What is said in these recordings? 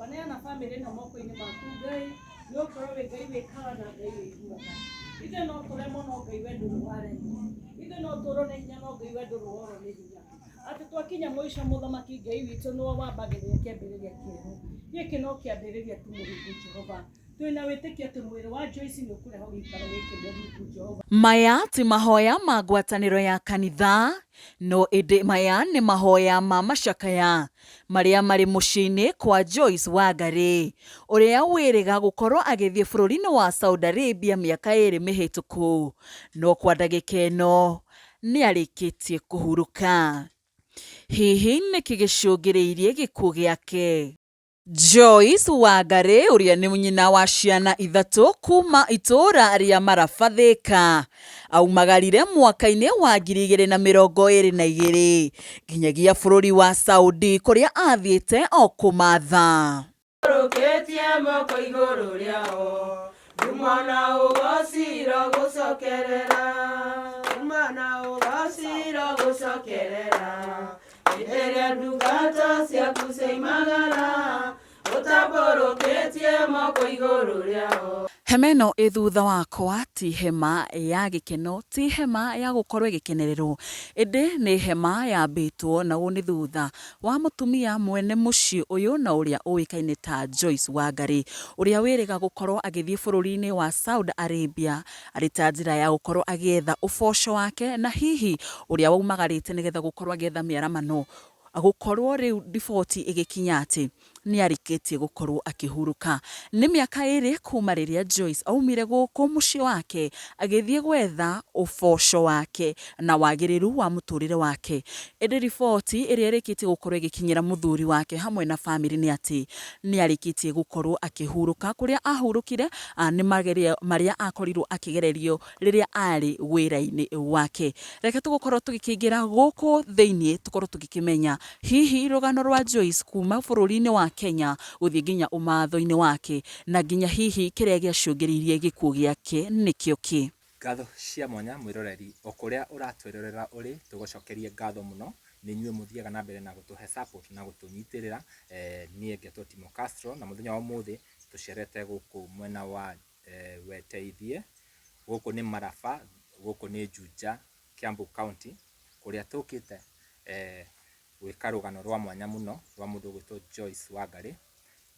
Baneana family no moko-inĩ maku Ngai nĩ ũkorwo wĩ Ngai wĩkaga na Ngai wĩiguaga. Ithe no tũremwo no Ngai we ndũrĩ waremwo. Ithe no tũrwo nĩ hinya no Ngai we ndũrĩ worwo nĩ hinya. Atĩ twakinya mũico mũthamaki Ngai witũ nĩwe wambagĩrĩria kĩambĩrĩria kĩerũ. Gĩkĩ no kĩambĩrĩria tu Mũrungu Jehova. Twĩna wĩtĩkio atĩ mwĩrĩ wa Joyce nĩ ũkũrehe gĩikaro gĩkĩ Mũrungu Jehova. Maya ti mahoya ma ngwatanĩro ya kanitha, no ĩndĩ maya nĩ mahoya ma macakaya marĩa marĩ mũciĩ-inĩ kwa Joyce Wangari, ũrĩa wĩrĩga gũkorwo agĩthiĩ bũrũri-inĩ wa Saudi Arabia mĩaka 2 mĩhĩtũku, no kwa ndagĩka ĩno nĩ arĩkĩtie kũhurũka. Hihi nĩkĩ gĩcũngĩrĩirie gĩkuũ gĩake? Joyce Wangari ũrĩa nĩ nyina wa ciana 3 kuma itũũra rĩa Marabathĩka aumagarire mwaka-inĩ wa 2022 nginyagia bũrũri wa Saudi kũrĩa athiĩte o kũmatha. Rũkĩtie moko igũrũ rĩao mwana ũgocira gũcokerera mwana ũgocira gũcokerera ĩrĩa ndungata ciaku ciaimagara ũtambũrũkĩtie moko igũrũ rĩao. Hema ĩno ĩ thutha wakwa ti hema ya gĩkeno, ti hema ya gũkorwo ĩgĩkenererwo, ĩndĩ nĩ hema yambĩtwo na nĩ thutha wa mũtumia mwene mũciĩ ũyũ na ũrĩa ũĩkaine ta Joyce Wangari, ũrĩa wĩrĩga gũkorwo agĩthiĩ bũrũri-inĩ wa Saudi Arabia arĩ ta njĩra ya gũkorwo agĩetha ũboco wake, na hihi ũrĩa waumagarĩte nĩgetha gũkorwo agĩetha mĩaramano, gũkorwo rĩu riboti ĩgĩkinya atĩ nĩ arĩkĩtie gũkorwo akĩhurũka. Nĩ mĩaka 2 kuma rĩrĩa Joyce aumire gũkũ mũciĩ wake agĩthiĩ gwetha ũboco wake na wagĩrĩru wa mũtũrĩre wake. Ĩndĩ riboti ĩrĩa ĩrĩkĩtie gũkorwo ĩgĩkinyĩra mũthuri wake hamwe na bamĩrĩ nĩ atĩ nĩ arĩkĩtie gũkorwo akĩhurũka. Kũrĩa ahurũkire nĩ magerio marĩa akorirwo akĩgererio rĩrĩa arĩ wĩra-inĩ wake. Reke tũgũkorwo tũgĩkĩingĩra gũkũ thĩinĩ tũkorwo tũgĩkĩmenya hihi rũgano rwa Joyce kuma bũrũri-inĩ wa Kenya gũthiĩ nginya ũmatho-inĩ wake na nginya hihi kĩrĩa gĩacũngĩrĩirie gĩkuũ gĩake nĩkĩo kĩ. Ngatho cia mwanya mwĩroreri o kũrĩa ũratwĩrorera ũrĩ, tũgũcokerie ngatho mũno nĩ inyuĩ mũthiaga na mbere na gũtũhe support na gũtũnyitĩrĩra. Niĩ ngetwo Timo Castro na mũthenya wa ũmũthĩ tũcerete gũkũ mwena wa Weteithie, gũkũ nĩ Maraba, gũkũ nĩ Juja, Kiambu County, kũrĩa tũkĩte gwĩka rũgano rwa mwanya mũno rwa mũndũ gwĩtwo Joyce Wangari.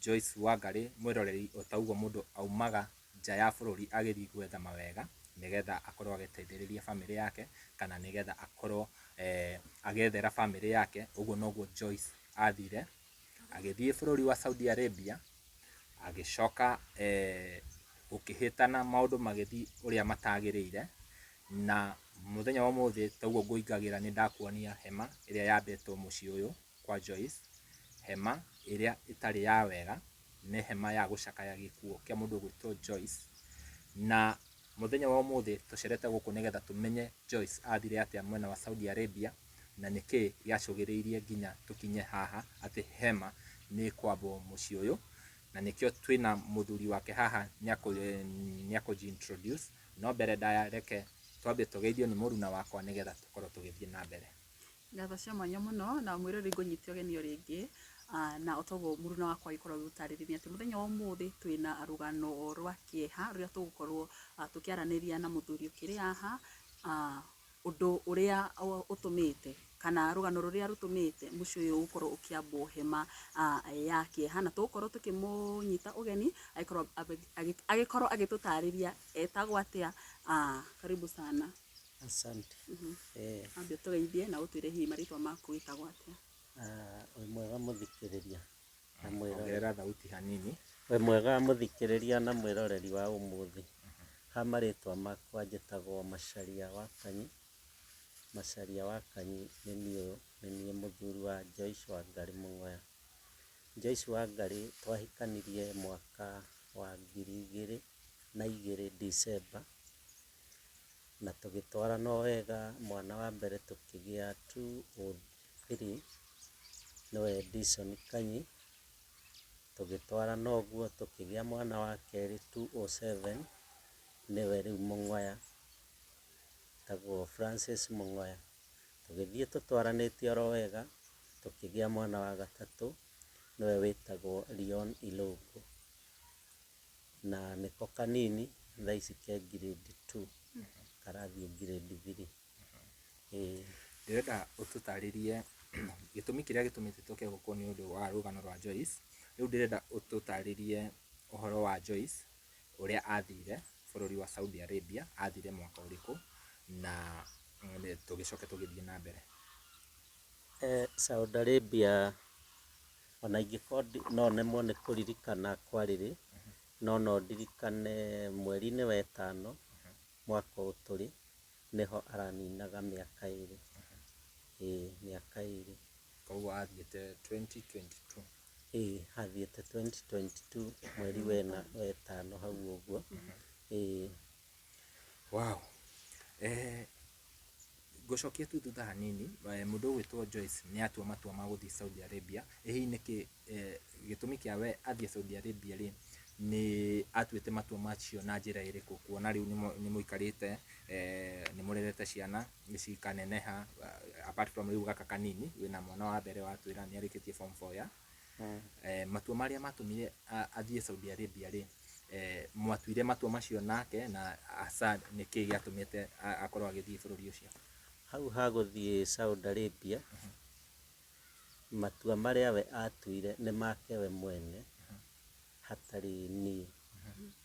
Joyce Wangari mwĩroreri ũtaugwo mũndũ aumaga nja ya bũrũri agĩthiĩ gwetha mawega nĩgetha akorwo agĩteithĩrĩria bamĩrĩ yake, kana nĩgetha akorwo agĩethera bamĩrĩ yake. Ũguo noguo Joyce athire, agĩthiĩ bũrũri wa Saudi Arabia, agĩcoka gũkĩhĩtana maũndũ magĩthiĩ ũrĩa matagĩrĩire, na mũthenya wa ũmũthĩ taguo ngũingagĩra nĩ ndakuonia hema ĩrĩa yambĩtwo mũciĩ ũyũ kwa Joyce. Hema ĩrĩa ĩtarĩ ya wega, nĩ hema ya gũcakaya gĩkuũ kĩa mũndũ gwĩtwo Joyce. Na mũthenya wa ũmũthĩ tũcerete gũkũ nĩgetha tũmenye Joyce athire atĩa mwena wa Saudi Arabia na nĩkĩ gĩacũgĩrĩirie nginya tũkinye haha atĩ hema nĩ kwambwo mũciĩ ũyũ, na nĩkĩo twĩna mũthuri wake haha nĩakũji-introduce. No mbere ndaya reke twambie tũgeithio nĩ mũruna wakwa nĩgetha tũkorwo tũgĩthiĩ na mbere. Ngatho cia mwanya mũno na mwĩrori ngũnyitio ũgeni rĩngĩ, na ũtoguo mũruna wakwa agĩkorwo agĩgũtarĩria atĩ mũthenya wa ũmũthĩ twĩna rũgano rwa kĩeha rũrĩa tũgũkorwo tũkĩaranĩria na mũthuri ũkĩrĩ haha, ũndũ ũrĩa ũtũmĩte kana rũgano rũrĩa rũtũmĩte mũciĩ ũyũ gũkorwo ũkĩambwo hema ya kĩeha, na tũgũkorwo tũkĩmũnyita ũgeni agĩkorwo agĩtũtarĩria etagwo atĩa. Karibu sana. Asante. Ambia tũgeithie na ũtwĩre hihi marĩtwa maku wĩtagwo atĩa. Wĩ mwega mũthikĩrĩria na mwĩroreri. Ongerera thauti hanini. Wĩ mwega mũthikĩrĩria na mwĩroreri wa ũmũthĩ. Ha marĩtwa makwa njĩtagwo Macharia wa Kanyi. Macharia wa Kanyi nĩ niĩ mũthuri wa Joyce Wangari Mũng'oya. Joyce Wangari twahikanirie mwaka wa 2002 December, na tũgĩtwarana wega. Mwana wa mbere tũkĩgĩa 2003 nĩwe Edison Kanyi. Tũgĩtwarana ũguo tũkĩgĩa mwana wa kerĩ 2007 nĩwe rĩu Mũng'oya, tagwo Francis Mũng'oya. Tũgĩthiĩ tũtwaranĩtie oro wega, tũkĩgĩa mwana wa gatatũ niwe wĩtagwo Leon Ilungu, na nĩko kanini thaa ici ke grade 2 karathiĩ grade 3. Ndĩrenda ũtũtarĩrie gĩtũmi kĩrĩa gĩtũmĩte tũke gũkũ nĩ ũndũ wa rũgano rwa Joyce. Rĩu ndĩrenda ũtũtarĩrie ũhoro wa Joyce ũrĩa athire bũrũri wa Saudi Arabia, athire mwaka ũrĩkũ, na tũgĩcoke tũgĩthiĩ na mbere. Saudi Arabia ona ingĩkorwo no nemwo nĩ kũririkana kwarĩrĩ, no ndirikane mweri-inĩ wa ĩtano mwaka ũyũ tũrĩ, nĩho araninaga mĩaka 2. Mĩaka 2. Koguo athiĩte 2022. Athiĩte 2022 mweri wa ĩtano hau ũguo. Wow. Ngũcokia tu thutha hanini, mũndũ ũgwĩtwo Joyce nĩ atua matua ma gũthiĩ Saudi Arabia. Hihi nĩkĩ gĩtũmi kĩa we athiĩ Saudi Arabia rĩ, nĩ atuĩte matua macio na njĩra ĩrĩkũ? Kuona rĩu nĩ mũikarĩte, nĩ mũrerete ciana cikaneneha, apart from rĩu gaka kanini wĩna mwana wa mbere watwĩra nĩ arĩkĩtie form 4 ya matua marĩa matũmire athiĩ Saudi Arabia rĩ, mwatuire matua macio nake, na asa nĩkĩ gĩatũmĩte akorwo agĩthiĩ bũrũri ũcio? Hau hagũthiĩ Saudi Arabia, matua marĩa we atuire nĩ make we mwene, hatarĩ niĩ.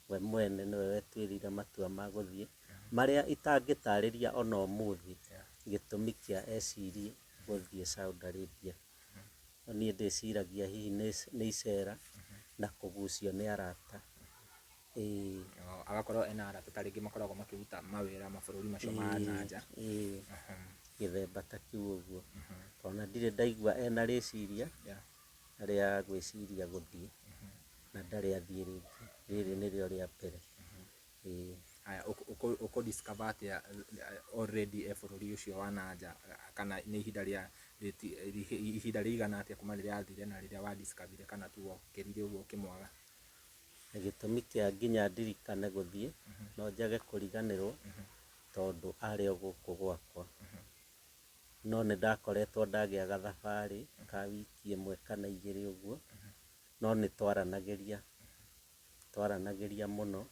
We mwene nĩwe wetuĩrire matua ma gũthiĩ, marĩa itangĩtarĩria ona ũmũthĩ gĩtũmi kĩa ecirie gũthiĩ Saudi Arabia. Niĩ ndĩciragia hihi nĩ icera na kũgucio nĩ arata. Agakorwo ena arata ta rĩngĩ makoragwo makĩruta mawĩra mabũrũri macio ma nanja. Gĩthemba ta kĩu ũguo. Tona ndirĩ ndaigua ena rĩciria rĩa gwĩciria gũthiĩ, na ndarĩ athiĩ rĩngĩ. Rĩrĩ nĩrĩo rĩa mbere. Aya, ũkũ discover atĩa already bũrũri ũcio wa nanja, kana nĩ ihinda rĩigana atĩa kuma rĩrĩa athire na rĩrĩa wa discover, kana tu wokĩrire ũguo ũkĩmwaga? Gĩtũmi kĩa nginya ndirikane gũthiĩ, no njage kũriganĩrwo tondũ arĩ o gũkũ gwakwa. No nĩ ndakoretwo ndagĩa gathabarĩ ka wiki ĩmwe kana 2 ũguo, no nĩ twaranagĩria mũno.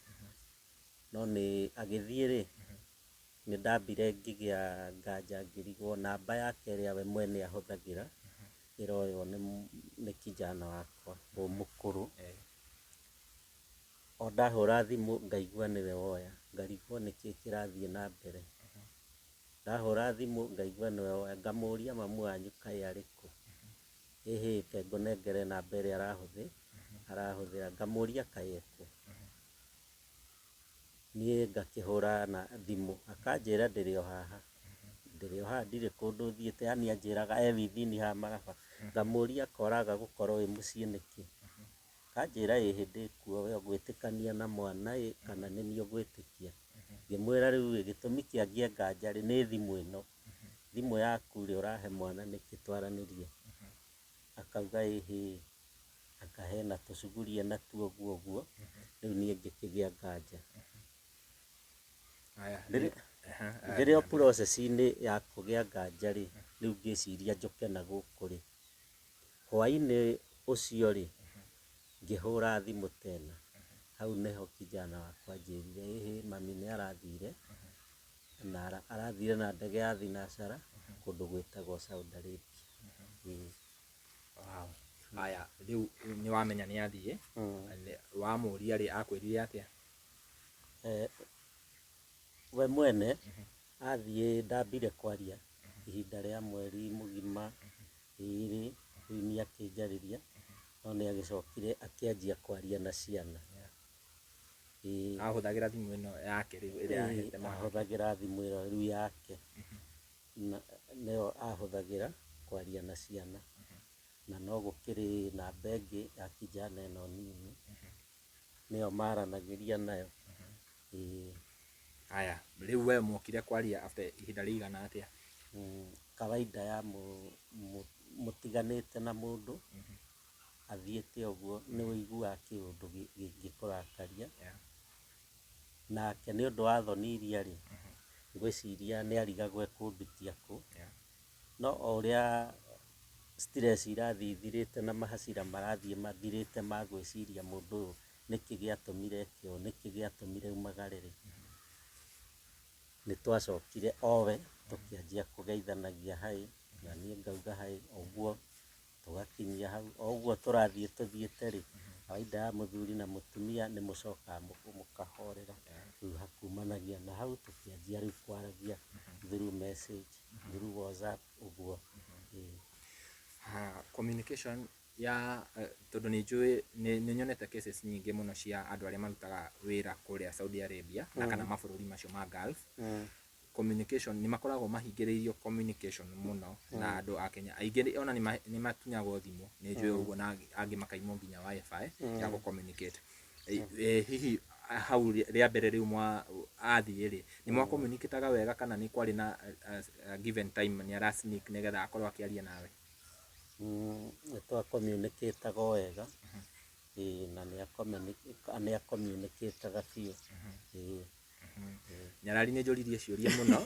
No nĩ agĩthiĩ rĩ, nĩ ndambire ngĩgĩa nganja, ngĩrigwo namba yake ĩrĩa we mwene ahũthagĩra ĩroywo nĩ kijana wakwa mũkũrũ. O ndahũra thimũ ngaigua nĩwe woya, ngarigwo nĩkĩĩ kĩrathiĩ na mbere. Ndahũra thimũ ngaigua nĩwe woya, ngamũria mamu wanyu kaĩ arĩ kũ? Reke ngũnengere namba ĩrĩa arahũthĩra, ngamũria kaĩ e kũ? Niĩ ngakĩhũra na thimũ, akanjĩra ndĩrĩ o haha, ndirĩ kũndũ thiĩte. Yani anjĩraga e within haha Maraba. Ngamũria koraga gũkorwo wĩ mũciĩ nĩkĩ? Kanjĩra ĩ hĩndĩ kuo we ũgwĩtĩkania na mwana kana nĩ niĩ ũgwĩtĩkia? Ngĩmwĩra rĩu gĩtũmi kĩa ngĩe nganja nĩ thimũ ĩno, thimũ yaku rĩ ũrahe mwana nĩkĩ twaranĩrie? Akauga ĩhĩ, akahena tũcugurie natuo ũguo. Rĩu niĩ ngĩkĩgĩa nganja. Ndĩrĩ o process-inĩ ya kũgĩa nganja rĩ, rĩu ngĩciria njũke na gũkũ rĩ. Hwaĩ-inĩ ũcio rĩ, ngĩhũra thimũ tena, hau nĩho kijana wakwa anjĩrire ĩhĩ mami nĩ arathire, na arathire na ndege ya thinacara kũndũ gwĩtagwo Saudi Arabia. Aya, rĩu nĩ wamenya nĩ athiĩ, wamũria rĩ akwĩrire atĩa? We mwene athiĩ ndambire kwaria ihinda rĩa mweri mũgima 2, rĩu nĩ akĩnjarĩria, no nĩ agĩcokire akĩanjia kwaria na ciana. Ahũthagĩra thimũ ĩno yake rĩu ĩrĩa ahete mwana? Ahũthagĩra thimũ ĩno rĩu yake, nĩyo ahũthagĩra kwaria na ciana. Na no gũkĩrĩ namba ĩngĩ ya kijana ĩno nini, nĩyo maranagĩria nayo. Aya, rĩu we mũkire kwaria after ihinda rĩigana atĩa? Kawaida ya mũtiganĩte na mũndũ athiĩte ũguo, nĩ ũiguaga kĩũndũ gĩgĩkũrakaria. Nake nĩ ũndũ wa thoni iria rĩ, ngwĩciria nĩ arigagwo ekũndutia kũ. No o ũrĩa stress irathiĩ ithirĩte na mahacira marathiĩ mathirĩte ma gwĩciria mũndũ ũyũ nĩkĩ gĩatũmire eke ũũ, nĩkĩ gĩatũmire umagare rĩ. Nĩ twacokire owe tũkĩanjia kũgeithanagia haĩ, na niĩ ngauga haĩ, ũguo tũgakinyia hau. O ũguo tũrathiĩ tũthiĩte rĩ, kawaida ya mũthuri na mũtumia nĩ mũcokaga mũkahorera. Rĩu hakumanagia na hau tũkĩanjia rĩu kwaragia through message, through WhatsApp ũguo. Communication ya tondũ nĩ njũĩ nĩ nyonete cases nyingĩ mũno cia andũ arĩa marutaga wĩra kũrĩa Saudi Arabia na kana mabũrũri macio ma Gulf. Communication nĩ makoragwo mahingĩrĩirio communication mũno na andũ a Kenya. Aingĩ ona nĩ matunyagwo thimũ, nĩ njũĩ ũguo, na angĩ makaimwo nginya wifi ya gũ communicate. Hihi hau rĩa mbere rĩu athiĩ rĩ, nĩ mwa communicataga wega kana nĩ kwarĩ na given time nĩ ara sneak nĩgetha akorwo akĩaria nawe? Nĩ twa communicataga wega, na nĩ a communicataga biũ. Nyarari nĩ njũririe ciũria mũno.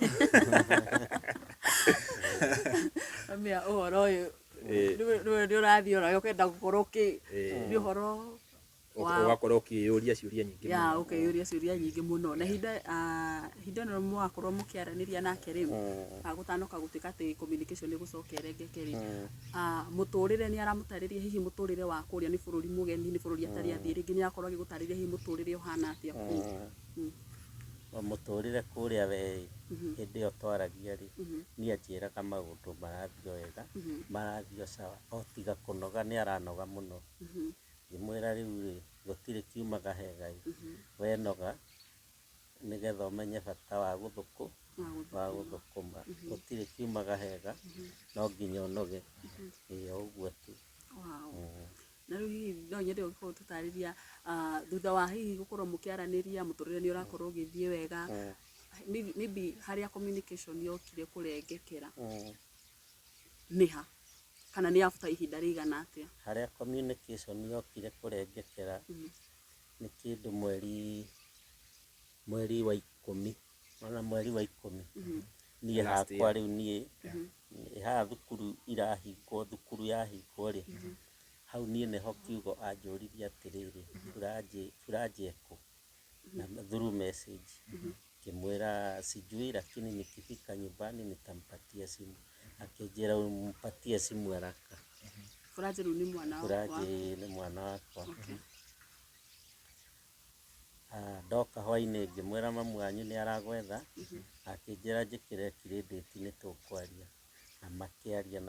Amia ũhoro ũyũ nĩ ũrathiĩ ũrĩa ũkenda gũkorwo nĩ ũhoro ugakorwo ukiyuria ciuria nyingi muno. Ya ukiyuria ciuria nyingi muno. Na hinda no mwakorwo mukiaraniria nake riu gutanoka gutika ati communication ni gucokerengeke ri. Muturire ni aramutariria hihi muturire wa kuria ni bururi mugeni ni bururi atari athii ringi ni akorwo agigutariria hihi muturire uhana atia ku. Muturire kuria we hindi yo twaragia ri ni anjiraga maundu marathio wega marathio sawa, o tiga kunoga ni aranoga muno. Ngimwira riu ri gutire kiumaga hega we noga nigetha umenye bata wa guthukuma gutire kiumaga hega no nginya unoge uguo tu. Na riu hihi no nyende gukorwo tutariria thutha wa hihi gukorwo mukiaraniria muturire ni urakorwo ugithie wega, maybe haria communication yokire kurengekera niha kana ni after ihinda rigana atia? Haria communication yokire kurengekera ni kindu mweri wa 10, ona mweri wa 10 ni hakwa riu ni ha thukuru irahingwo, thukuru yahingwo ri hau nie neho kiugo anjuririe atiriri turajeku na through message kimwira sijui lakini nikifika nyumbani nitampatia simu. Akijera umpatie simu haraka. Furaje ni mwana wako? Furaje ni mwana wako. Ndoka hwaini ngimwira mamu wanyu ni aragwetha, akijera njikire credit ni tukwaria na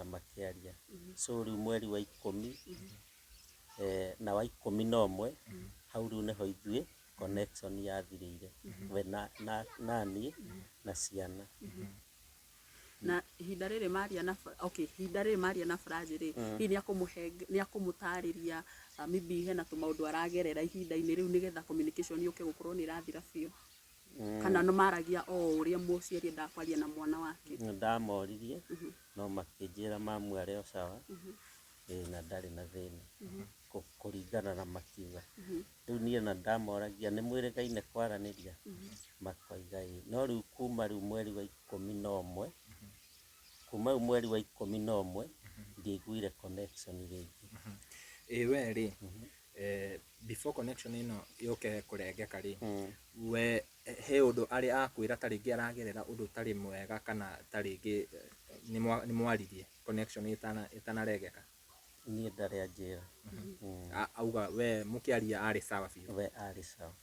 makiaria. So riu mweri wa 10 na wa 11 hau riu neho ithuĩ connection yathirire we nani na ciana. Na ihinda rĩrĩ maria na ihinda rĩrĩ maria na Furaje ri hihi ni akumutariria maybe hena tumaundu aragerera ihinda-inĩ rĩu nigetha communication yuke gukorwo ni irathira biũ, kana no maragia o uria muciari ndakwaria na mwana wake? Ndamoririe no makĩnjĩra mamu arĩ o sawa na ndarĩ na thĩna kũringana na makiuga. Rĩu niĩ na ndamoragia nĩ mwĩrĩgaine kwaranĩria makoiga no rĩu kuma rĩu mweri wa 11 kuma rĩu mweri wa 11 ndiaiguire connection rĩngĩ. We ri before connection ĩno yuke kurengeka ri we he undu ari akwira taringi aragerera undu tari mwega kana taringi ni mwaririe connection itanaregeka? Niĩ ndarĩ anjĩra. Auga we mukiaria ari sawa biũ? We ari sawa.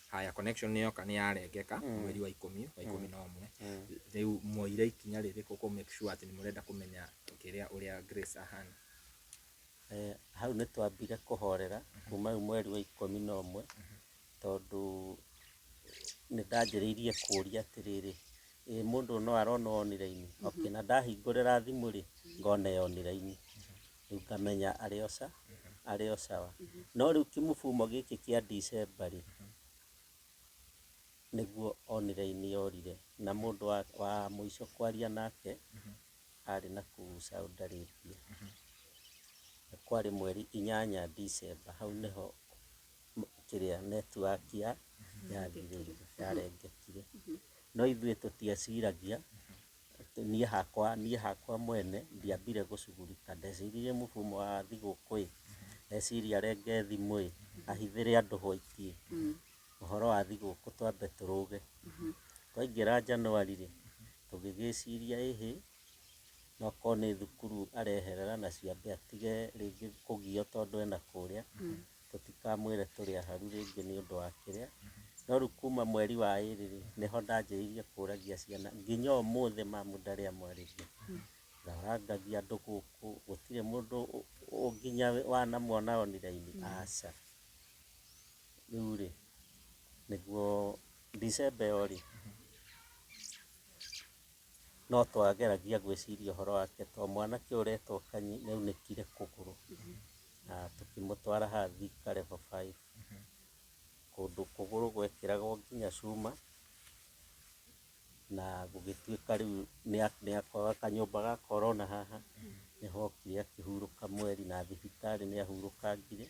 Haya, connection ni yoka ni yarengeka mweri wa 10 wa 11. Riu moire ikinya rĩrĩkũ ku make sure ati ni murenda kumenya kiria uria Grace ahana? Hau nĩ twambire kũhorera kuma mweri wa 11 tondu nĩ ndanjĩrĩirie kũria atiriri mundu no arona online na ndahingũrĩra thimũ ri ngona online rĩu ngamenya arĩ o sawa. No rĩu kĩmũbumo gĩkĩ kĩa December ri nĩguo online yorire na mundu wa mũico kwaria nake arĩ na kũu Saudi Arabia. Kwari mweri 8 December hau neho kiria network yathirire yarengekire. No ithuĩ tũtiaciragia niĩ hakwa mwene ndiambire gũcugurika, ndeciririe mũfumo wa thigũkũ ndeciria arenge thimũ ahithĩre andũ hwaiti ũhoro wa thigũkũ twambe tũrũge. Twaingĩra Januari tũgĩgĩciria no korwo nĩ thukuru areherera na ciambe atige rĩngĩ kũgio tondũ ena kũrĩa, tũtikamwĩre tũrĩ aharu rĩngĩ nĩ ũndũ wa kĩrĩa. No rĩu kuma mweri wa ĩrĩ nĩho ndanjĩrĩirie kũragia ciana, nginya ũmũthĩ mamu ndarĩ amwarĩria. Ndarangagia andũ gũkũ, gũtirĩ mũndũ nginya wanamwona online, aca. Rĩu nĩguo December ĩyo no twageragia gwĩciria ũhoro wake, to mwanake ũretwo Kanyi nĩaunĩkire kũgũrũ na tũkĩmũtwara haha Thika level 5, kũndũ kũgũrũ gwekĩragwo nginya cuma, na gũgĩtuĩka rĩu nĩakwaga kanyũmba ga korona haha, nĩho okire akĩhurũka mweri na thibitarĩ nĩahurũkangire.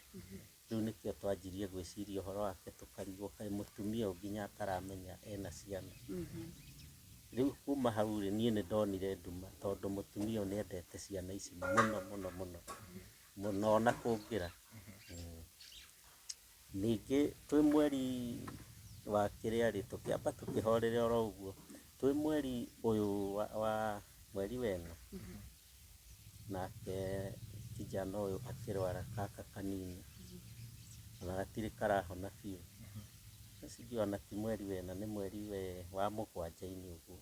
Rĩu nĩkĩo twanjirie gwĩciria ũhoro wake, tũkarigwo kaĩ mũtumia ũyũ nginya ataramenya ena ciana. Rĩu kuma hau niĩ nĩndonire nduma, tondũ mũtumia ũyũ nĩendete ciana ici mũno mũno mũno mũno na kũngĩra. Ningĩ twĩ mweri wa kĩrĩa tũkĩamba tũkĩhorera oro ũguo, twĩ mweri ũyũ wa mweri wena, nake kijana ũyũ akĩrwara gaka kanini, ona gatirĩ karahona biũ. Sijui ona ti mweri wena, nĩ mweri wa mũgwanja-inĩ ũguo,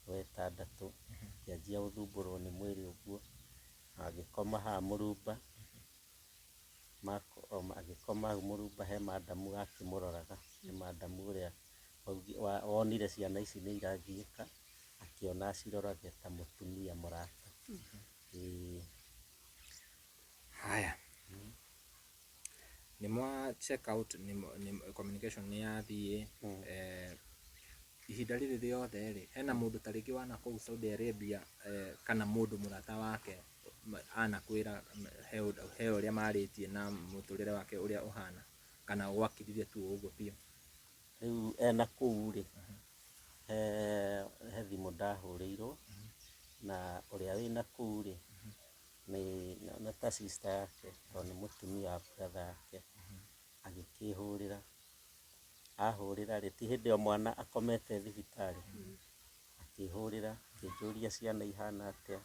wetandatũ, akĩanjia gũthumbũrwo nĩ mwĩrĩ ũguo, agĩkoma haha Mũrumba, agĩkoma hau Mũrumba he madamu akĩmũroraga, he madamu ũrĩa wonire ciana ici nĩ iragiĩka, akĩona acirorage ta mũtumia mũrata. Haya, nĩmwa check out, communication nĩyathiĩ. Ihinda rĩrĩ rĩothe hena mũndũ ta rĩngĩ wana kũu Saudi Arabia, kana mũndũ mũrata wake anakwĩra he ũrĩa marĩtie na mũtũrĩre wake ũrĩa ũhana, kana gwakirire tu ũguo biũ? Rĩu ena kũu he thimũ ndahũrĩirwo, na ũrĩa wĩna kũu nĩ ta sister yake, tondũ nĩ mũtumia wa brother yake, agĩkĩhũrĩra. Ahũrĩra ti hĩndĩ ĩyo mwana akomete thibitarĩ, akĩhũrĩra akĩnjũria ciana ihana atĩa,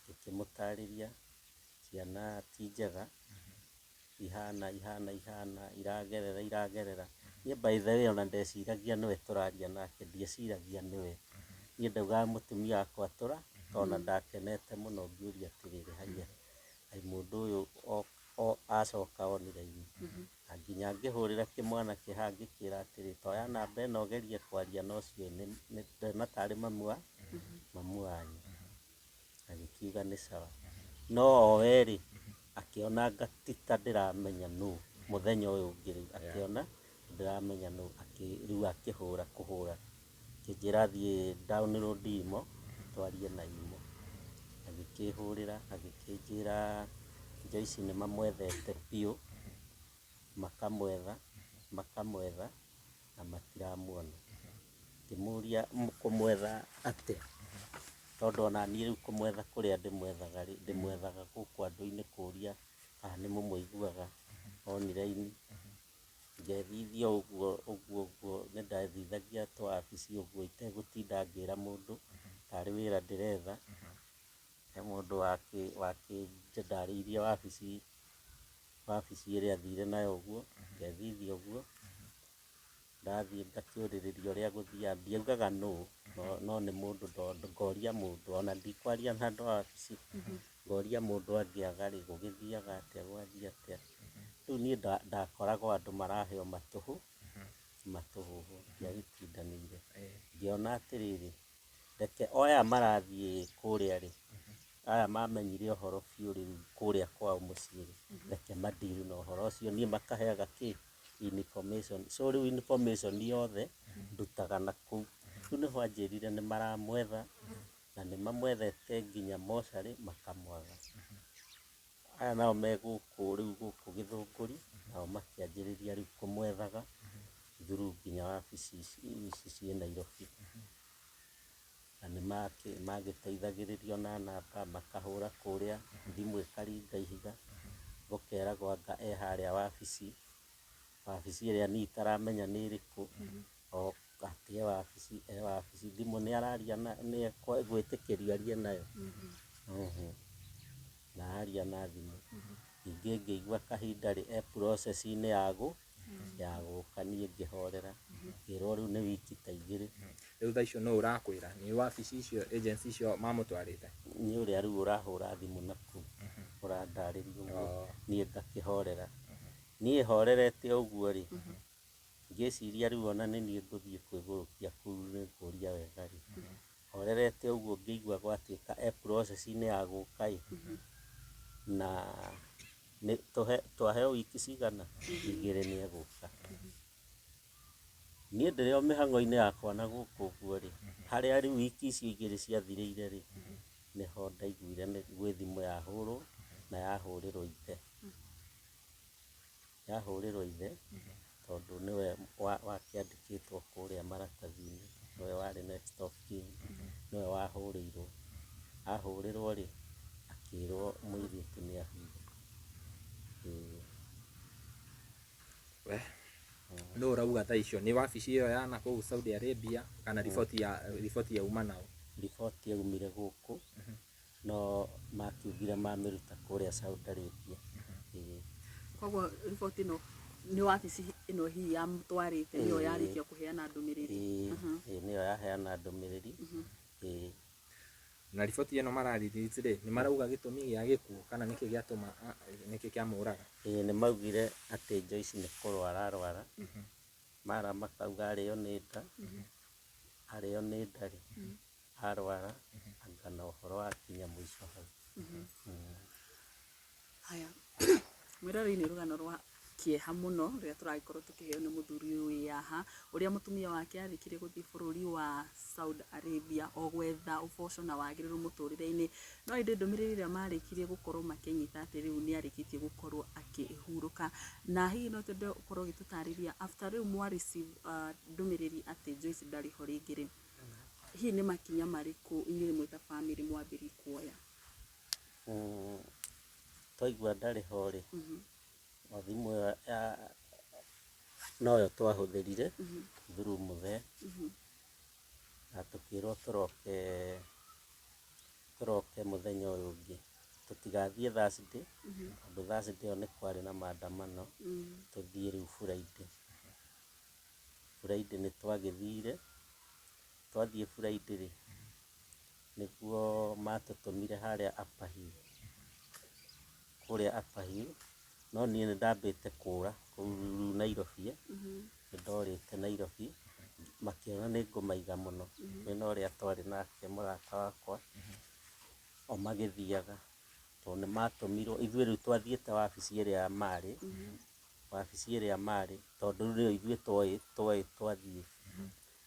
ngĩkĩmũtarĩria ciana ti njega, ihana iragerera. Niĩ by the way ona ndeciragia nĩwe tũraria nake, ndieciragia nĩwe. Niĩ ndaugaga mũtumia wakwa tũra, tondũ ndakenete mũno ngĩũria atĩrĩrĩ, haiya mũndũ ũyũ acoka online, na nginya ngĩhũrĩra kĩmwana kĩhaha ngĩkĩra atĩrĩ, toya namba ĩno ũgerie kwaria na ũcio ndĩrona tarĩ mamu wanyu. Agĩkiuga nĩ sawa, no owe akĩona ngatita ndĩramenya nũ, mũthenya ũyũ ũngĩ akĩona ndĩramenya nũ, rĩu akĩhũra akĩnjĩra thiĩ download imo twarie na imo. Agĩkĩhũrĩra agĩkĩnjĩra Joyce nĩmamwethete biũ, makamwetha na matiramuona. Ngĩmũria mũkũmwetha atĩa, tondũ ona niĩ rĩu kũmwetha kũrĩa ndĩmwethaga gũkũ andũ-inĩ kũria kana nĩmũmũiguaga online. Ngethithia ũguo nĩndethithagia tũwabici ũguo itegũtinda ngĩra mũndũ tarĩ wĩra ndĩretha. He mũndũ wakĩndarĩirie wabici ĩrĩa thire nayo ũguo, ngethithia ũguo, ndathiĩ ngakĩũrĩrĩria ũrĩa gũthiaga, ndiaugaga nũ, no nĩ mũndũ, ngoria mũndũ, ona ndikwaria na andũ a wabici, ngoria mũndũ angĩaga gũgĩthiaga atĩa gwathiĩ atĩa. Rĩu niĩ ndakoragwo andũ maraheo matũhũ, ndiagĩtindanĩire, ngĩona atĩrĩrĩ, reke aya marathiĩ kũrĩa aya mamenyire ũhoro biũ kũrĩa kwao mũciĩ, reke mandiru na ũhoro ũcio, niĩ makaheaga information. So rĩu information yothe ndutaga na kũu. Rĩu nĩho anjĩrire nĩmaramwetha na nĩmamwethete nginya mocarĩ makamwaga. Aya nao me gũkũ Gĩthũngũri, nao makĩanjĩrĩria rĩu kũmwethaga through nginya wabici ici ciĩ Nairobi. na nĩ magĩteithagĩrĩrio na namba makahũra kũrĩa thimũ ĩkaringa ihiga gũkeragwo anga harĩa wabici ĩrĩa niĩ itaramenya nĩ ĩrĩkũ o atĩ wabici thimũ nĩ araria nĩ egwĩtĩkĩrio arie nayo na aria na thimũ ningĩ ngĩigua kahinda process-inĩ ya gũka niĩ ngĩhorera ngĩrwo rĩu nĩ wiki ta 2 rĩu thaa icio no ũrakwĩra nĩ wabici icio agency icio mamũtwarĩte nĩ ũrĩa rĩu ũrahũra thimũ nakũu ũrandarĩria ũguo niĩ ngakĩhorera niĩ horerete ũguo rĩ ngĩciria rĩu ona nĩ niĩ ngũthiĩ kwĩgũrũkia kũu nĩ ngũria wega rĩ horerete ũguo ngĩigua gwatuĩka process-inĩ ya gũka na twaheo wiki cigana 2 nĩ egũka niĩ ndĩrĩ o mĩhang'o-inĩ yakwa na gũkũ ũguo rĩ harĩa rĩu wiki icio 2 ciathirĩire rĩ nĩho ndaiguire gwĩ thimũ yahũrwo na yahũrĩrwo ithe tondũ nĩwe wakĩandĩkĩtwo kũrĩa maratathi-inĩ nĩwe warĩ next of kin nĩwe wahũrĩirwo ahũrĩrwo rĩ akĩrwo mũirĩtu nĩ ahũire no ũrauga thaa icio nĩ wabici ĩyo ya nakũu Saudi Arabia kana riboti yauma nao riboti yaumire gũkũ no makiugire mamĩruta kũrĩa Saudi Arabia koguo riboti ĩno nĩ wabici ĩno hihi yamũtwarĩte nĩyo yarĩkia kũheana ndũmĩrĩri nĩyo yaheana ndũmĩrĩri na riboti ĩno mararirithi rĩ nĩ marauga gĩtũmi gĩa gĩkuũ kana nĩkĩ gĩatũma nĩkĩ kĩamũraga nĩ maugire atĩ Joyce nĩ kũrwara arwara mara makauga arĩo nĩ nda rĩ arwara anga na ũhoro wakinya mũico hau haya mwĩrorei nĩ rũgano rwa kĩeha mũno rĩrĩa tũragĩkorwo tũkĩheo nĩ mũthuri ũyũ wĩ haha ũrĩa mũtumia wake arĩkire gũthiĩ bũrũri wa Saudi Arabia o gwetha ũboco na wagĩrĩru mũtũrĩre-inĩ no ĩndĩ ndũmĩrĩri ĩrĩa marĩkirie gũkorwo makĩnyita atĩ rĩu nĩ arĩkĩtie gũkorwo akĩhurũka na hihi no twende ũkorwo ũgĩtũtarĩria after rĩu mwa receive ndũmĩrĩri atĩ Joyce ndarĩ ho rĩngĩ rĩ hihi nĩ makinya marĩkũ inyuĩ mwĩ ta family mwambĩrĩirie kuoya twaigua ndarĩ ho rĩ thimũ ĩyo noyo twahũthĩrire through mũthee na tũkĩrwo tũroke mũthenya ũyũ ũngĩ tũtigathiĩ Thursday tondũ Thursday ĩyo nĩ kwarĩ na maandamano tũthiĩ rĩu Friday nĩ twagĩthire twathiĩ Friday rĩ nĩguo matũtũmire harĩa Upper Hill no niĩ nĩ ndambĩte kũra kũu Nairobi nĩ ndorĩte Nairobi makĩona nĩ ngũmaiga mũno mwena ũrĩa twarĩ nake mũrata wakwa o magĩthiaga tondũ nĩ matũmirwo ithuĩ rĩu twathiĩte wabici ĩrĩa marĩ tondũ rĩu ithuĩ twathiĩ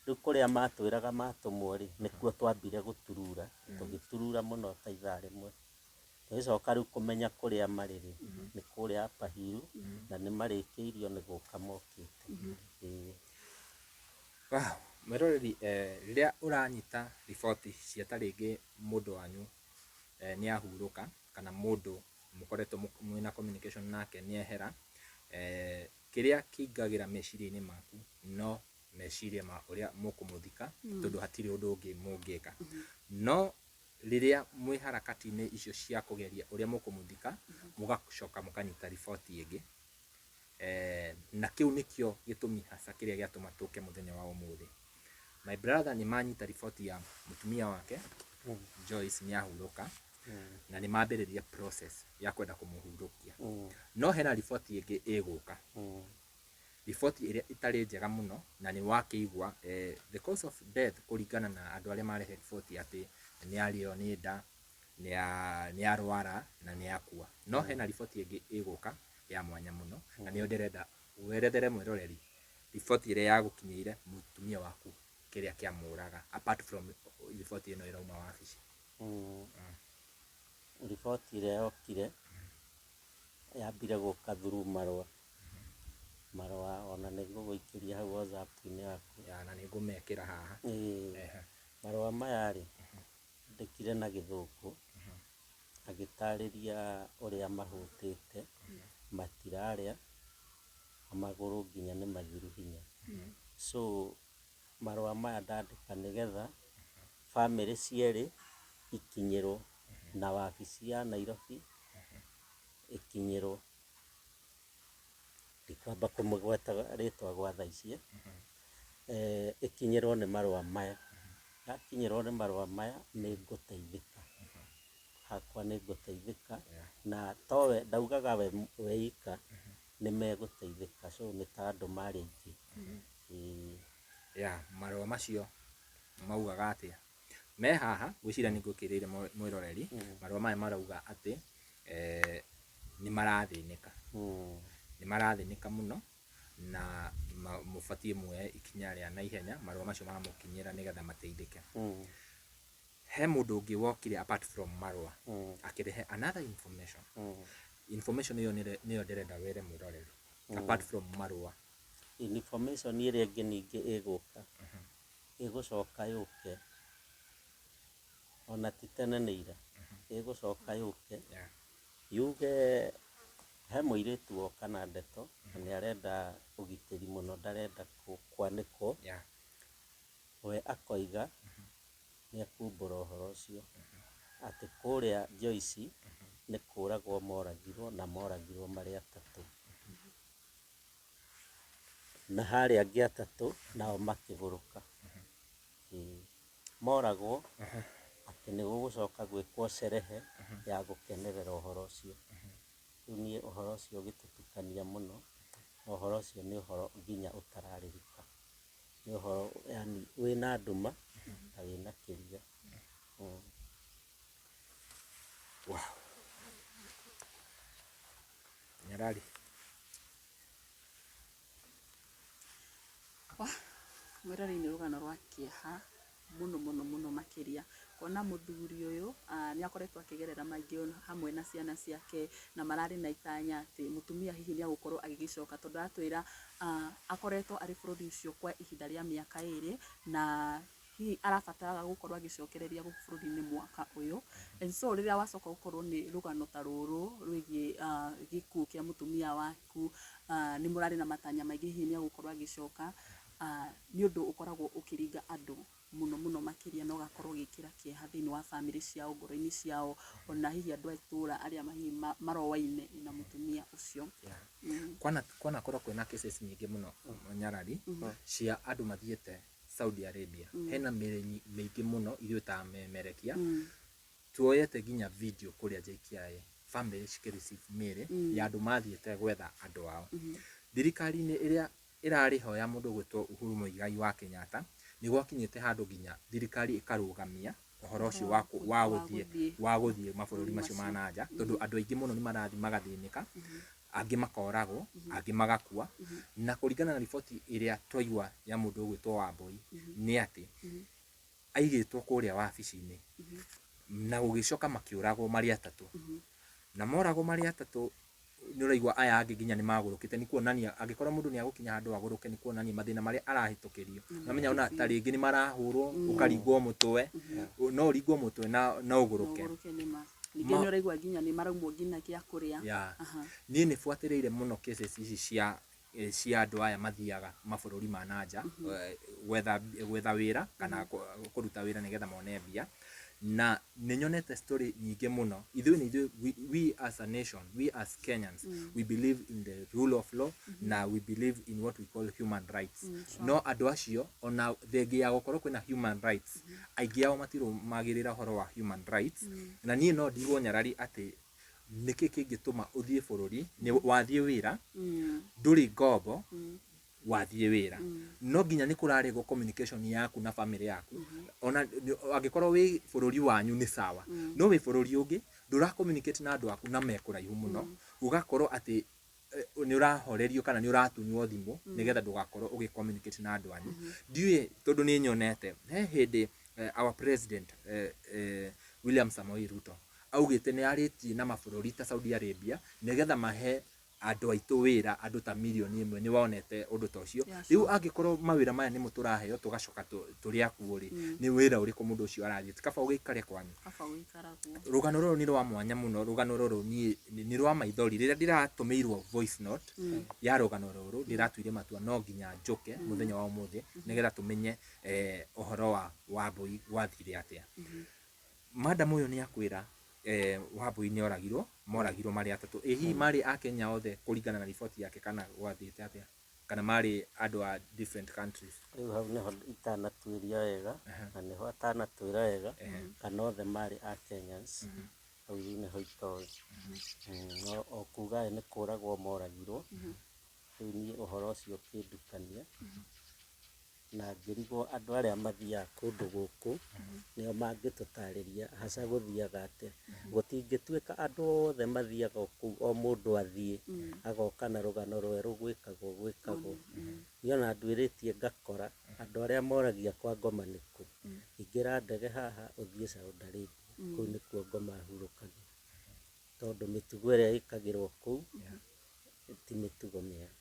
rĩu kũrĩa matwĩraga matũmwo rĩ nĩkuo twambire gũturura tũgĩturura mũno ta 1:00 tũgĩcoka rĩu kũmenya kũrĩa marĩ rĩ nĩ kũrĩa Upper Hill na nĩ marĩkĩirio nĩ gũka mokĩte mwĩroreri rĩrĩa ũranyita riboti cia ta rĩngĩ mũndũ wanyu nĩ ahurũka kana mũndũ mũkoretwo mwĩna communication nake nĩ ehera kĩrĩa kĩingagĩra meciria-inĩ maku no meciria ma ũrĩa mũkũmũthika tondũ hatirĩ ũndũ ũngĩ mũngĩka no rĩrĩa mwĩ harakati-inĩ icio cia kũgeria ũrĩa mũkũmũthika mũgacoka mũkanyita riboti ĩngĩ na kĩu nĩkĩo gĩtũmi hasa kĩrĩa gĩatũma tũke mũthenya wa ũmũthĩ my brother nĩ manyita riboti ya mũtumia wake Joyce nĩ ahurũka na nĩ mambĩrĩria process ya kwenda kũmũhurũkia no hena riboti ĩngĩ ĩgũka riboti ĩrĩa itarĩ njega mũno na nĩ wakĩigua the cause of death kũringana na andũ arĩa marehe riboti atĩ nĩ arĩo nĩ nda nĩ arwara na nĩ akua no hena riboti ĩngĩ ĩgũka ya mwanya mũno na nĩyo ndĩrenda werethere mwĩroreri riboti ĩrĩa yagũkinyĩire mũtumia waku kĩrĩa kĩamũraga apart from riboti ĩno ĩrauma wabici riboti ĩrĩa yokire yambire gũka through marũa ona nĩ ngũgũikĩria hau WhatsApp-inĩ yaku na nĩ ngũmekĩra haha marũa maya rĩ ndĩkire na gĩthũngũ agĩtarĩria ũrĩa mahũtĩte matirarĩa amagũrũ nginya nĩ mathiru hinya. So marũa maya ndandĩka nĩgetha bamĩrĩ cierĩ ikinyĩrwo na wabici ya Nairobi ikinyĩrwo, ndikwamba kũmũgweta rĩtwa gwa thaa ici, ikinyĩrwo nĩ marũa maya. Yakinyĩrwo nĩ marũa maya nĩngũteithĩka, hakwa nĩngũteithĩka, na towe ndaugaga we ika nĩmegũteithĩka, so nĩ ta andũ marĩ aingĩ. Marũa macio maugaga atĩa? Me haha gwĩciria nĩngũkĩrĩire mwĩroreri, marũa maya marauga atĩ nĩ marathĩnĩka, nĩ marathĩnĩka mũno na mũbatiĩ muoye ikinya rĩa naihenya marũa macio mamũkinyĩra nĩgetha mateithĩke. He mũndũ ũngĩ wokire apart from marũa akĩrehe another information. Information ĩyo nĩyo ndĩrenda were mwĩroreri apart from marũa. Information ĩrĩa ĩngĩ ningĩ ĩgũka ĩgũcoka yũke ona ti tene nĩ ira, ĩgũcoka yũke yuge he mũirĩtu woka na ndeto na nĩarenda ũgitĩri mũno, ndarenda kwanĩkwo, we akoiga nĩekumbũra ũhoro ũcio atĩ kũrĩa Joyce nĩ kũragwo moragirwo na moragirwo marĩ atatũ, na harĩa angĩ atatũ nao makĩgũrũka. Moragwo atĩ nĩgũgũcoka gwĩkwo sherehe ya gũkenerera ũhoro ũcio. Rĩu niĩ ũhoro ũcio ũgĩtũtukania mũno, na ũhoro ũcio nĩ ũhoro nginya ũtararĩrĩka, nĩ ũhoro yani wĩna nduma na wĩna kĩriga. Nyarari mwĩroreri nĩ rũgano rwa kĩeha mũno mũno mũno makĩria kuona mũthuri ũyũ nĩ akoretwo akĩgerera maingĩ hamwe na ciana ciake na mararĩ na itanya atĩ mũtumia hihi nĩ agũkorwo agĩgĩcoka, tondũ atwĩra akoretwo arĩ bũrũri ũcio kwa ihinda rĩa mĩaka 2 na hihi arabataraga gũkorwo agĩcokereria gũkũ bũrũri-inĩ mwaka ũyũ. And so rĩrĩa wacoka gũkorwo nĩ rũgano ta rũrũ rwĩgiĩ gĩkuũ kĩa mũtumia waku, nĩ mũrarĩ na matanya maingĩ hihi nĩ agũkorwo agĩcoka, nĩ ũndũ ũkoragwo ũkĩringa andũ mũno mũno makĩria na ũgakorwo gĩkĩra kĩeha thĩinĩ wa bamĩrĩ ciao, ngoro-inĩ ciao, ona hihi andũ a itũra arĩa hihi marowaine na mũtumia ũcio. kwana korwo kwĩna cases nyingĩ mũno Nyarari cia andũ mathiĩte Saudi Arabia, hena mĩrĩ mĩingĩ mũno ithuĩ tamemerekia tuoyete nginya video kũrĩa JKIA family cikĩreceive mĩrĩ ya andũ mathiĩte gwetha andũ ao. Thirikari-inĩ ĩrĩa ĩrarĩhoya mũndũ gwĩtwo Uhuru Muigai wa Kenyatta nĩ gwakinyĩte handũ nginya thirikari ĩkarũgamia ũhoro ũcio wa gũthiĩ mabũrũri macio ma nanja, tondũ andũ aingĩ mũno nĩ marathiĩ magathĩnĩka, angĩ makoragwo, angĩ magakua. Na kũringana na riboti ĩrĩa twaigua ya mũndũ ũgwĩtwo Wambui nĩ atĩ aigĩtwo kũrĩa wabici-inĩ na gũgĩcoka makĩũragwo marĩ atatũ, na moragwo marĩ atatũ. Nĩ ũraigua aya angĩ nginya nĩ magũrũkĩte, nĩ kuonania angĩkorwo mũndũ nĩ agũkinya handũ agũrũke nĩ kuonania mathĩna marĩa arahĩtũkĩrio. Namenya ona ta rĩngĩ nĩ marahũrwo ũkaringwo mũtwe, no ũringwo mũtwe na ũgũrũke. Ningĩ nĩ ũraigua nginya nĩ maraumwo nginya gĩa kũrĩa. Niĩ nĩ buatĩrĩire mũno cases ici cia andũ aya mathiaga mabũrũri ma nanja gwetha wĩra kana kũruta wĩra nĩgetha mone mbia, na nĩ nyonete story nyingĩ mũno. We as a nation, we as Kenyans, we believe in the rule of law na we believe in what we call human rights. No andũ acio ona thengia ya gũkorwo kwĩna human rights, aingĩ ao matirũmagĩrĩra ũhoro wa human rights. Na niĩ no ndigwo Nyarari atĩ nĩkĩ kĩngĩtũma ũthiĩ bũrũri wathiĩ wĩra ndũrĩ ngombo wathiĩ wĩra, no nginya nĩ kũrarĩgwo communication yaku na family yaku. Ona angĩkorwo wĩ bũrũri wanyu nĩ sawa, no wĩ bũrũri ũngĩ ndũra communicate na andũ aku na mekũraihu mũno, ũgakorwo atĩ nĩ ũrahorerio kana nĩ ũratunywo thimũ nĩgetha ndũgakorwo ũgĩ communicate na andũ anyu. Ndiũĩ tondũ nĩ nyonete he hĩndĩ our president William Samoei Ruto augĩte nĩ arĩtie na mabũrũri ta Saudi Arabia nĩgetha mahe andu aitu wira andu ta milioni imwe ni wonete undu ta ucio Yeah, riu angikorwo mawira maya ni muturaheo tugacoka turi akuo ri ni wira uriku mundu ucio arathie tikaba ugikare kwanyu Kaba wikaraguo. rugano ruru ni rwa mwanya muno rugano ruru ni rwa maithori riria ndiratumirwo voice note ya rugano ruru ndiratuire matua no nginya njuke muthenya wa umuthi nigetha tumenye uhoro wa Wambui wathire atia madam uyu ni akwira Wambui ni moragirwo mari atatu hihi mari a Kenya othe kuringana na riboti yake kana gwathite atia kana mari andu a different countries riu hau niho itanatuiria wega na niho atanatwira wega kana othe mari a Kenyans hau niho itoĩ no okuga ni kuragwo moragirwo riu ni uhoro ucio kindukania na ngirigwo andu aria mathiaga kundu guku nio mangitutariria haca guthiaga atia gutingituika andu othe mathiaga ku o mundu athie agoka na rugano rweru gwikagwo niona ndwiritie ngakora andu aria moragia kwa ngoma niku ingira ndege haha uthie Saudi Arabia kuu nikuo ngoma hurukagia tondu mitugo iria ikagirwo kuu ti mitugo miega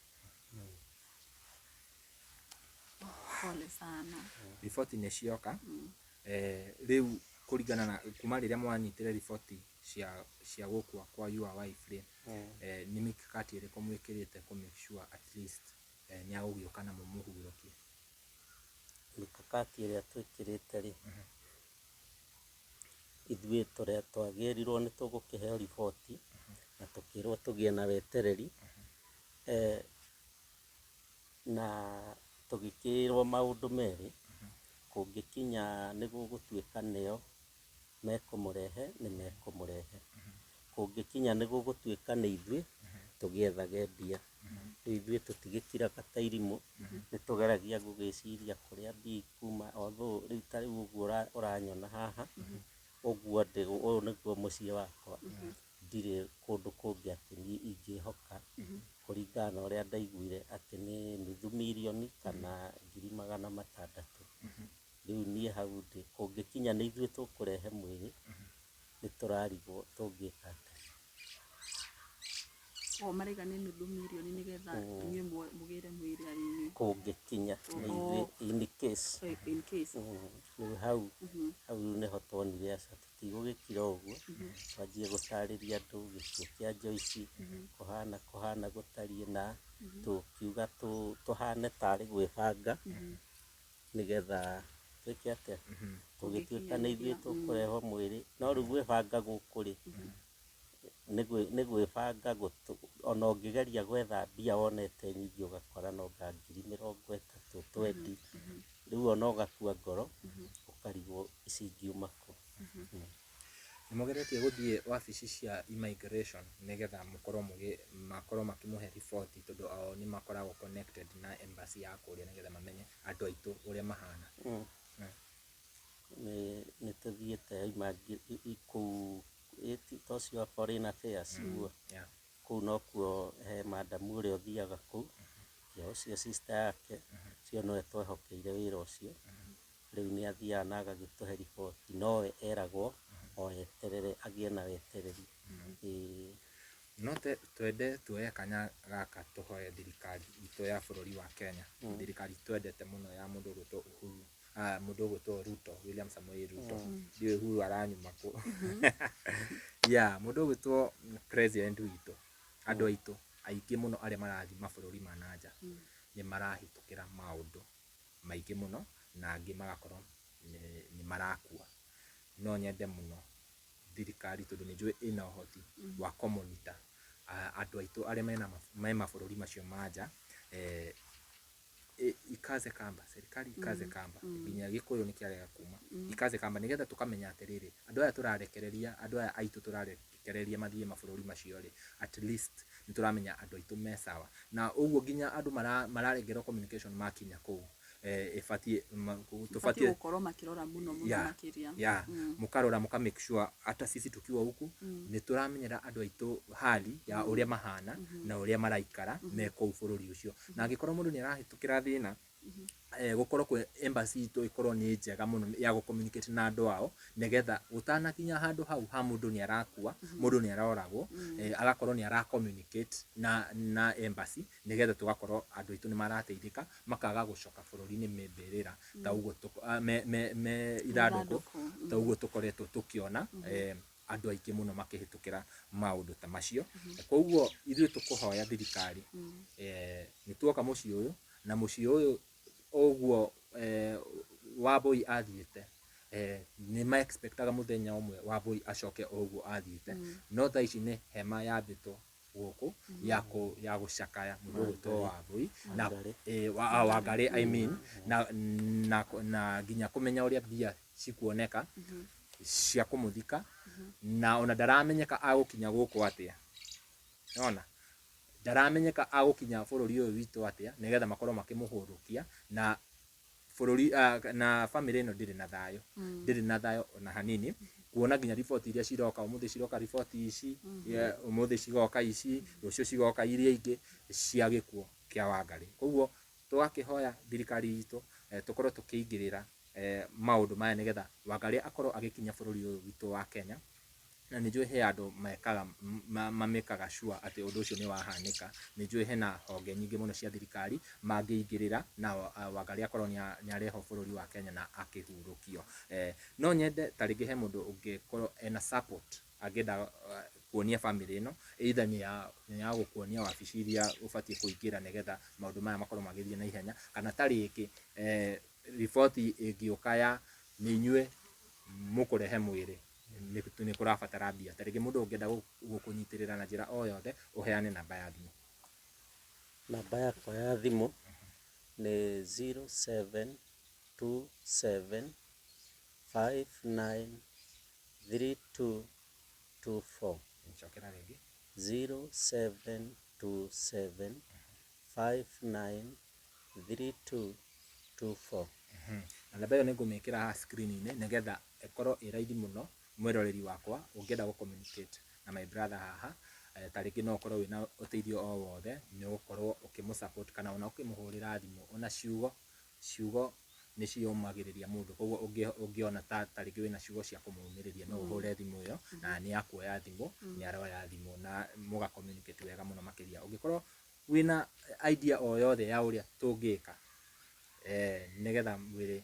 Pole sana. riboti ni cioka riu kuringana na kuma riria mwanyitire riboti cia gukua kwa your wife ni mikakati iriku mwikirite ku make sure at least ni agugioka na mumuhurokie mikakati iria twikirite ri ithuĩ turia twagirirwo ni tugukiheo riboti na tukirwo tugie na wetereri na tugikirwo maundu meri kungikinya ni gugutuika nio mekumurehe ni mekumurehe kungikinya ni gugutuika ni ithuĩ tugiethage mbia riu ithuĩ tutigikiraga ta irimu ni tugeragia gugiciria kuria mbia kuma although riu ta riu uguo uranyona haha uguo ndi uyu niguo mucii wakwa ndire kundu kungi ati ni ingihoka kuringana na uria ndaiguire ati ni nuthu milioni kana 600,000 riu nie hau ndi kungikinya ni ithuĩ tukurehe mwiri ni turarigwo tungika atia O maraiga ni nuthu milioni nigetha inyuĩ mugire mwiri ari kungikinya ni ithuĩ in case in case riu hau niho tuonire aca tutigugikira uguo twanjie gutariria andu gikuo kia Joyce kuhana gutarie na tukiuga tuhane tari gwibanga nigetha twike atia tugituika ni ithuĩ tukurehwo mwiri no riu gwibanga guku ri ni gwibanga ona ungigeria gwetha mbia wonete nyingi ugakora no nga 30,000 20 riu ona ugakua ngoro ukarigwo icingiuma ku nimugeretie guthie wabici cia immigration nigetha makorwo makimuhe riboti tondu ao ni makoragwo connected na embassy ya kuria nigetha mamenye andu aitu uria mahana ni tuthiete kuu tocio wa foreign affairs guo kuu no kuo he madam uria uthiaga kuu ya ucio sister yake cio no twehokeire wira ucio riu ni athiaga na agagituhe riboti no eragwo o eterere agie na wetereri no twende tuoye kanya gaka tuhoe thirikari itu ya bururi wa Kenya thirikari twendete muno ya mundu ugwitwo Uhuru mundu ugwitwo Ruto William Samoei Ruto ndiwe Uhuru aranyuma ku ya mundu ugwitwo president witu andu aitu aingi muno aria marathi mabururi ma nanja ni marahitukira maundu maingi muno na angi magakorwo ni marakua no nyende muno thirikari tondu ni njui ina uhoti wa community andu aitu aria mena mabururi macio manja ikaze kamba serikali ikaze kamba nginya Gikuyu ni kiarega kuma ikaze kamba nigetha tukamenya atiriri andu aya turarekereria andu aya aitu turarekereria mathie mabururi macio ri at least ni turamenya andu aitu me sawa na uguo nginya andu mararengerwo communication makinya ku ifatie tufatie gukorwo makirora muno makiria mukarora muka make sure hata sisi tukiwa huku ni turamenyera andu aitu hali ya uria mahana na uria maraikara me ku bururi ucio na angikorwo mundu ni arahitukira thina gukorwo kwe embassy to ikorwo ni njega muno ya communicate na andu ao negetha utanakinya handu hau ha mundu ni arakua mundu ni aroragwo agakorwo ni ara communicate na embassy negetha tugakorwo andu itu ni marateithika makaga gucoka bururi-ini membirira ta uguo me ithanduku ta uguo tukoretwo tukiona andu aingi muno makihitukira maundu ta macio koguo ithuĩ tukuhoya thirikari ni tuoka mucii uyu na mucii uyu oguo Wambui athiĩte ni ma expectaga muthenya umwe Wambui acoke oguo athiĩte no tha ici ni hema yambĩtwo guku ya gucakaya mundu to Wambui na Wangari I mean na nginya kumenya uria mbia cikuoneka cia kumuthika na ona ndaramenyeka agukinya guku atia nona ndaramenyeka agukinya bururi uyu witu atia negetha makorwo makimuhurukia na bururi na family ino ndiri na thayo ona hanini kuona nginya report iria ciroka umuthi ciroka report ici umuthi cigoka ici rucio cigoka iria ingi cia gikuo kia Wangari koguo tugakihoya thirikari itu tukorwo tukiingirira maundu maya negetha Wangari akorwo agikinya bururi uyu witu wa Kenya na nijue he andu mekaga mamekaga sure ati undu ucio ni wahanika nijue hena honge nyingi muno cia thirikari mangiingirira na Wangari akorwo ni areho bururi wa Kenya na akihurukio no nyende taringi he mundu ungikorwo ena support agenda kuonia family ino either ni ya gukuonia wabici iria ubatie kuingira negetha maundu maya makorwo magithie na ihenya kana taringi report ingioka ya ni nyue mukurehe mwiri ni kurabatara mbia taringi mundu ungenda gukunyitirira na njira o yothe uheane namba ya thimu. Namba yakwa ya thimu ni 0727593224 Nchokera ringi 0727593224 namba iyo ningumikira ha screen-ini negetha ikorwo iraithi muno mwiroreri wakwa ungienda gu communicate na my brother haha taringi no ukorwo wina uteithio o wothe ni ukorwo ukimusupport kana ona ukimuhurira thimu ona ciugo ni ciumagiriria mundu koguo ungiona taringi wina ciugo cia kumumiriria no uhure thimu iyo na ni akuoya thimu ni aroya thimu na muga communicate wega muno makiria ungikorwo wina idea o yothe ya uria tungika negetha mwiri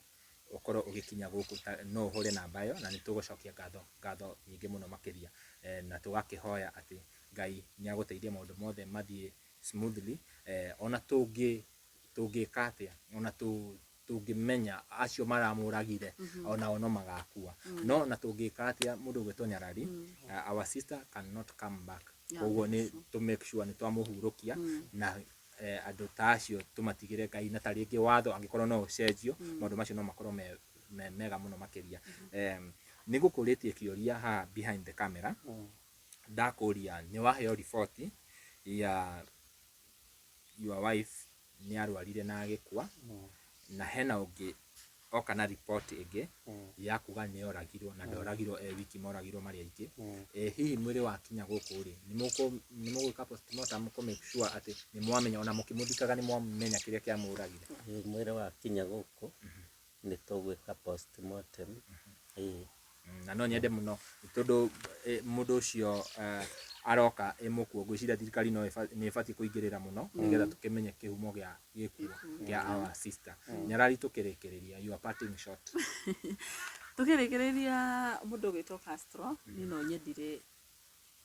ukorwo ugikinya guku no uhure namba iyo na nitugucokia ngatho nyingi muno makiria na tugakihoya ati Ngai ni aguteithia maundu mothe mathie smoothly ona tungika atia ona tungimenya acio maramuragire ona ono magakua no na tungika atia mundu gwetwo Nyarari our sister cannot come back koguo ni to make sure ni twamuhurukia na andu ta acio tumatigire Ngai na taringi watho angikorwo no ucenjio maundu macio no makorwo mega muno makiria nigukuritie kioria ha behind the camera ndakuria ni waheo report ya your wife ni arwarire na agikua na hena ungi oka na report ingi ya kuga ni oragirwo na ndoragirwo wiki moragirwo mari aingi hihi mwiri wakinya guku ri ni muguka postmortem ko make sure ati ni mwamenya ona mukimuthikaga ni mwamenya kiria kia muragire mwiri wakinya guku ni tugwika postmortem na no nyende muno tondu mundu ucio aroka imukuo gwicira thirikari no ni ibati kuingirira muno nigetha tukimenye kihumo gia gikuo gia our sister Nyarari tukirikiria your parting shot tukirikiria mundu gwitwo Castro ni no nyendire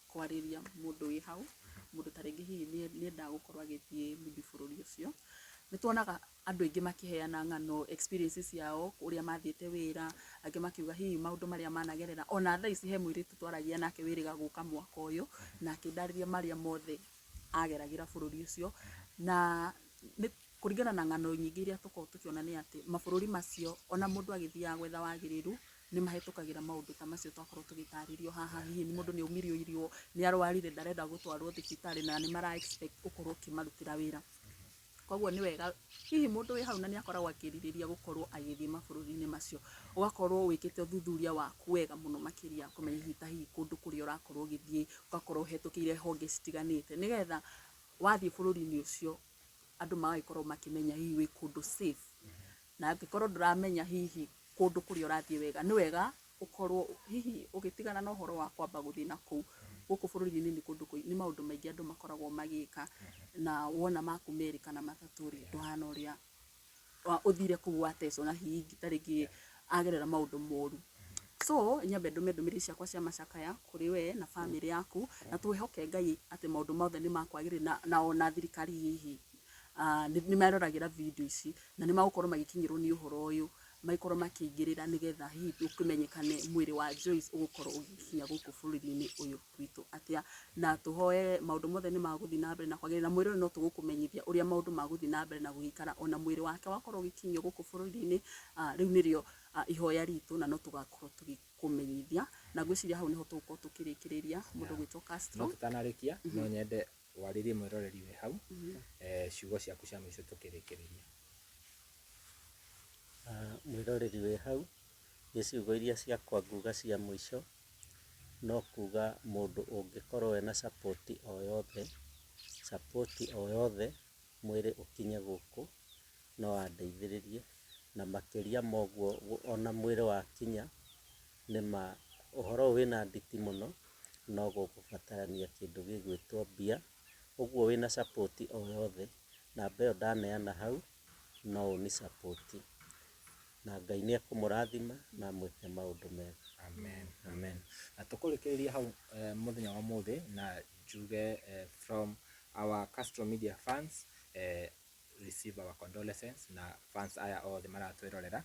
kwariria mundu wi hau mundu taringi hihi ni enda gukorwo agithie maybe bururi ucio ni tuonaga andu aingi makiheana ng'ano experiences yao uria mathiete wira angi makiuga hihi maundu maria managerera ona tha ici he mwiritu twaragia nake wiriga guka mwaka uyu na akindariria maria mothe ageragira bururi ucio na ni kuringana na ng'ano nyingi iria tuko tukiona ni ati mabururi macio ona mundu agithia gwetha wagiriru ni mahitukagira maundu ta macio twakorwo tugitaririo haha hihi ni mundu ni umirio irio ni arwarire ndarenda gutwarwo thibitari na ni mara expect ukorwo kimarutira wira koguo ni wega hihi mundu wi hau na ni akoragwo akiririria gukorwo agithie mabururi-ini macio ugakorwo wikite uthuthuria waku wega muno makiria kumenya hihi kundu kuria urakorwo ugithie ugakorwo hetukire honge citiganite nigetha wathie bururi-ini ucio andu magaikorwo makimenya hihi wi kundu safe na angikorwo nduramenya hihi kundu kuria urathie wega ni wega ukorwo hihi ugitigana na uhoro wa kwamba guthii na kuu guku bururi-ini ni kundu ni maundu maingi andu makoragwo magika na wona makumerika na mataturi nduhana uria uthire kuu watecwo na hihi taringi agerera maundu moru. So nyambe ndume ndumiri ciakwa cia macakaya kuri we na family yaku na twihoke Ngai ati maundu mothe ni makwagirira na ona thirikari hihi ni maroragira video ici na ni magukorwo magikinyirwo ni uhoro uyu maikorwo makiingirira nigetha hihi ukimenyekane mwiri wa Joyce ugukorwo ugikinya guku bururi-ini uyu witu atia na tuhoe maundu mothe ni maguthi na mbere na kwagirira mwiri uyu no tugukumenyithia uria maundu maguthi na mbere na gugikara ona mwiri wake wakorwo ugikinyio guku bururi-ini riu nirio ihoya ritu na no tugakorwo tugikumenyithia na gwiciria hau niho tugukorwo tukirikiriria mundu gwitwo Castro no tutanarikia no nyende waririe mwiroreri we hau ciugo ciaku cia mwico tukirikiriria. Mwiroreri we hau ni ciugo iria ciakwa nguga cia mwico no kuga mundu ungikorwo ena support o yothe mwiri ukinye guku no andeithiririe na makiria moguo ona mwiri wakinya nima uhoro wina nditi muno no gukubatarania kindu gigwitwo mbia uguo wina support o yothe na mbeo ndaneana hau no uni support na Ngai ni akumurathima na mwike maundu mega. Amen, amen. Na tukurikiriria hau muthenya wa muthi na njuge from our Castro Media fans receive our condolences na fans aya othe maratwirorera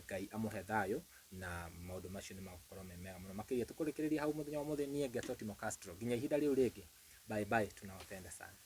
Ngai amuhe thayo na maundu macio ni magukorwo me mega muno makiria tukurikiriria hau muthenya wa muthi nie Getotimo Castro nginya ihinda riu ringi bye bye tunawapenda sana.